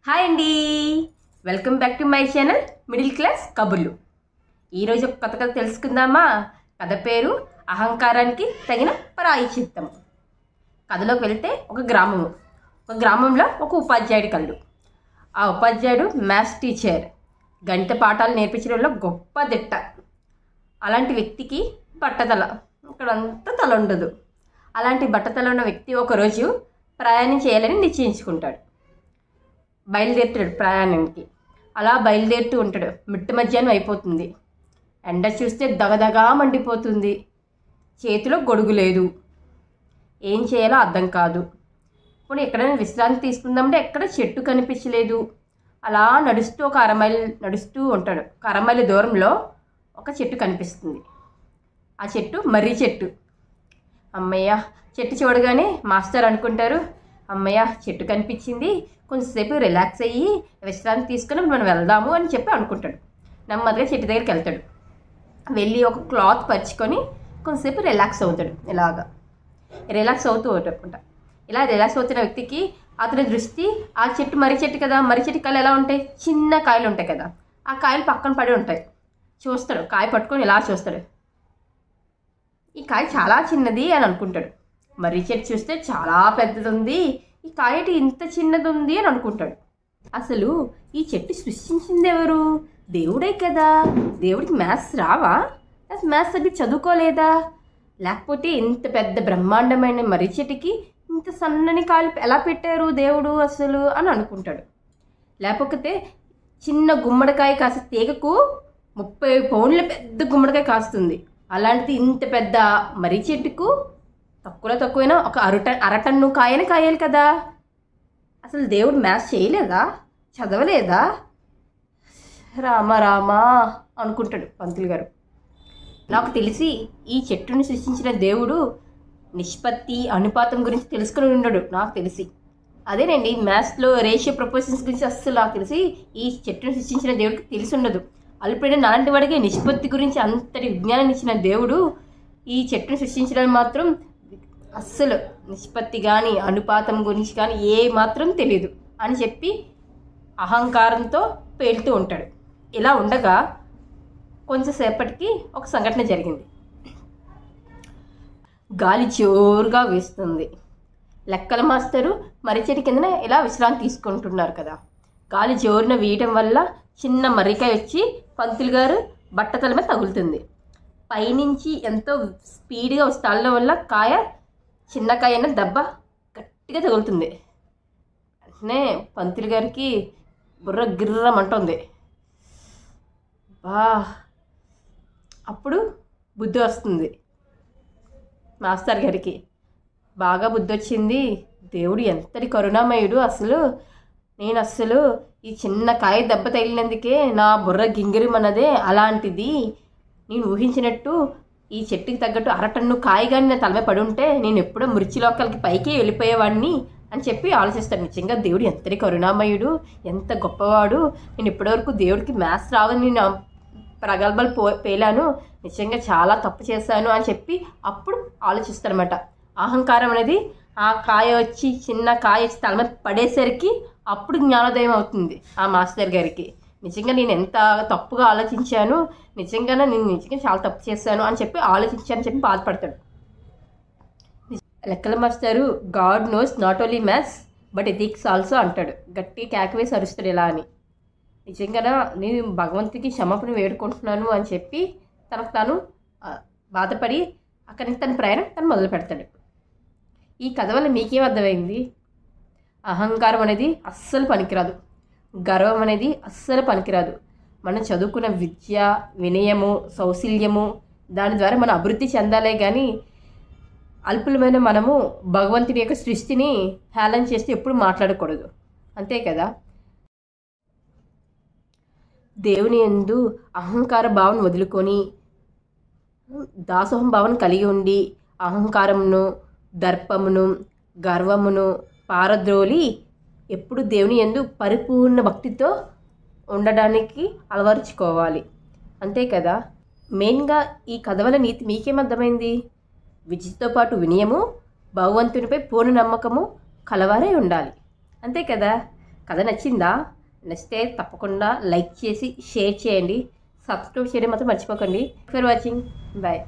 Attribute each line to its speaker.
Speaker 1: Hi అండి, welcome back to my channel middle class కబుర్లు. ఈరోజు ఒక కొత్త కథ తెలుసుకుందామా? కథ పేరు అహంకారానికి తగిన ప్రాయశ్చిత్తం. కథలోకి వెళ్తే ఒక గ్రామంలో ఒక ఉపాధ్యాయుడి కలడు. ఆ ఉపాధ్యాయుడు మ్యాథ్స్ టీచర్, గణిత పాఠాలు నేర్పించడంలో గొప్ప దిట్ట. అలాంటి వ్యక్తికి బట్టతల, ఇక్కడంతా తల ఉండదు. అలాంటి బట్టతల ఉన్న వ్యక్తి ఒకరోజు ప్రయాణం చేయాలని నిశ్చయించుకుంటాడు. బయలుదేరుతాడు ప్రయాణానికి. అలా బయలుదేరుతూ ఉంటాడు. మిట్ట మధ్యాహ్నం అయిపోతుంది. ఎండ చూస్తే దగదగా మండిపోతుంది. చేతిలో గొడుగు లేదు. ఏం చేయాలో అర్థం కాదు. ఇప్పుడు ఎక్కడైనా విశ్రాంతి తీసుకుందామంటే ఎక్కడ చెట్టు కనిపించలేదు. అలా నడుస్తూ ఒక అరమైలు నడుస్తూ ఉంటాడు. ఒక అరమైలు దూరంలో ఒక చెట్టు కనిపిస్తుంది. ఆ చెట్టు మర్రి చెట్టు. అమ్మయ్య, చెట్టు చూడగానే మాస్టర్ అనుకుంటారు, అమ్మయ్య చెట్టు కనిపించింది, కొంచెంసేపు రిలాక్స్ అయ్యి విశ్రాంతి తీసుకుని మనం వెళ్దాము అని చెప్పి అనుకుంటాడు. నెమ్మదిగా చెట్టు దగ్గరికి వెళ్తాడు. వెళ్ళి ఒక క్లాత్ పరుచుకొని కొంచెంసేపు రిలాక్స్ అవుతాడు. రిలాక్స్ అవుతూ ఉంటాడు. ఇలా రిలాక్స్ అవుతున్న వ్యక్తికి అతని దృష్టి ఆ చెట్టు మర్రి చెట్టు కదా, మర్రి చెట్టు కాయలు ఎలా ఉంటాయి, చిన్న కాయలు ఉంటాయి కదా, ఆ కాయలు పక్కన పడి ఉంటాయి. చూస్తాడు, కాయ పట్టుకొని ఇలా చూస్తాడు. ఈ కాయ చాలా చిన్నది అని అనుకుంటాడు. మర్రి చెట్టు చూస్తే చాలా పెద్దది ఉంది, ఈ కాయ ఇంత చిన్నది ఉంది అని అనుకుంటాడు. అసలు ఈ చెట్టు సృష్టించింది ఎవరు? దేవుడే కదా. దేవుడికి మ్యాథ్స్ రావా? మ్యాథ్స్ అది చదువుకోలేదా? లేకపోతే ఇంత పెద్ద బ్రహ్మాండమైన మర్రి చెట్టుకి ఇంత సన్నని కాయలు ఎలా పెట్టారు దేవుడు అసలు అని అనుకుంటాడు. లేకపోతే చిన్న గుమ్మడికాయ కాసే తీగకు 30 పౌండ్ల పెద్ద గుమ్మడికాయ కాస్తుంది. అలాంటిది ఇంత పెద్ద మర్రి చెట్టుకు తక్కువైనా ఒక అరటన్ను కాయని కాయాలి కదా. అసలు దేవుడు మ్యాథ్స్ చేయలేదా? చదవలేదా? రామా అనుకుంటాడు పంతులు గారు. నాకు తెలిసి ఈ చెట్టుని సృష్టించిన దేవుడు నిష్పత్తి, అనుపాతం గురించి తెలుసుకుని ఉండడు నాకు తెలిసి. అదేనండి, మ్యాథ్స్లో రేషియో ప్రపోర్షన్స్ గురించి అస్సలు నాకు తెలిసి ఈ చెట్టుని సృష్టించిన దేవుడికి తెలిసి ఉండదు. అల్లుపైన నాలాంటి వాడికి నిష్పత్తి గురించి అంతటి విజ్ఞానాన్ని ఇచ్చిన దేవుడు ఈ చెట్టును సృష్టించడానికి మాత్రం అస్సలు నిష్పత్తి కానీ అనుపాతం గురించి కానీ ఏ మాత్రం తెలియదు అని చెప్పి అహంకారంతో పేలుతూ ఉంటాడు. ఇలా ఉండగా కొంచెంసేపటికి ఒక సంఘటన జరిగింది. గాలి జోరుగా వీస్తుంది. లెక్కల మాస్టరు మర్రి చెట్టు కిందన ఇలా విశ్రాంతి తీసుకుంటున్నారు కదా. గాలి జోరున వీయటం వల్ల చిన్న మర్రికాయ వచ్చి పంతులు గారు బట్టతల మీద తగులుతుంది. పైనుంచి ఎంతో స్పీడ్గా వస్తాళ్ళ వల్ల కాయ, చిన్న కాయ అయిన దెబ్బ గట్టిగా తగులుతుంది. వెంటనే పంతులు గారికి బుర్ర గిర్రమంటుంది. అప్పుడు బుద్ధి వస్తుంది మాస్టర్ గారికి. బాగా బుద్ధి వచ్చింది. దేవుడు ఎంతటి కరుణామయుడు. నేను అస్సలు ఈ చిన్న కాయ దెబ్బ తగిలినందుకే నా బుర్ర గింగిరిమన్నదే. అలాంటిది నేను ఊహించినట్టు ఈ చెట్టుకి తగ్గట్టు అరటన్ను కాయగాని నా తలమే పడి ఉంటే నేను ఎప్పుడో మృత్యులోకాలకి పైకి వెళ్ళిపోయేవాడిని అని చెప్పి ఆలోచిస్తాను. నిజంగా దేవుడు ఎంతటి కరుణామయుడు, ఎంత గొప్పవాడు. నేను ఇప్పటివరకు దేవుడికి మ్యాథ్స్ రావని నేను ప్రగల్భాలు పేలాను, నిజంగా చాలా తప్పు చేశాను అని చెప్పి అప్పుడు ఆలోచిస్తానమాట. అహంకారం అనేది ఆ కాయ వచ్చి, చిన్న కాయ వచ్చి తల మీద పడేసరికి అప్పుడు జ్ఞానోదయం అవుతుంది ఆ మాస్టర్ గారికి. నిజంగా నేను ఎంత తప్పుగా ఆలోచించాను, నేను చాలా తప్పు చేశాను అని చెప్పి ఆలోచించాను చెప్పి బాధపడతాడు. లెక్కల master God knows not only maths but ethics also అంటాడు. గట్టి కేకవేసి అరుస్తాడు ఇలా అని. నిజంగా నేను భగవంతుడికి క్షమాపణ వేడుకుంటున్నాను అని చెప్పి తనకు తాను బాధపడి అక్కడి నుంచి తన ప్రయాణం మొదలు పెడతాడు. ఈ కథ వల్ల మీకేం అర్థమైంది? అహంకారం అనేది అస్సలు పనికిరాదు. గర్వం అనేది అస్సలు పనికిరాదు. మనం చదువుకున్న విద్య, వినయము, సౌశల్యము, దాని ద్వారా మనం అభివృద్ధి చెందాలే కానీ అల్పులమైన మనము భగవంతుడి యొక్క సృష్టిని హేళన చేస్తే ఎప్పుడు మాట్లాడకూడదు. అంతే కదా. దేవుని యందు అహంకార భావన వదులుకొని దాసోహం భావన కలిగి ఉండి అహంకారమును, దర్పమును, గర్వమును పారద్రోలి ఎప్పుడు దేవుని యందు పరిపూర్ణ భక్తితో ఉండడానికి అలవరుచుకోవాలి. అంతే కదా. మెయిన్గా ఈ కథ వల్ల నీతి మీకేమర్థమైంది? విద్యతో పాటు వినయము, భగవంతునిపై పూర్ణ నమ్మకము కలవారే ఉండాలి. అంతే కదా. కథ నచ్చిందా? నచ్చితే తప్పకుండా లైక్ చేసి షేర్ చేయండి. సబ్స్క్రైబ్ చేయడం మాత్రం మర్చిపోకండి. For watching. బాయ్.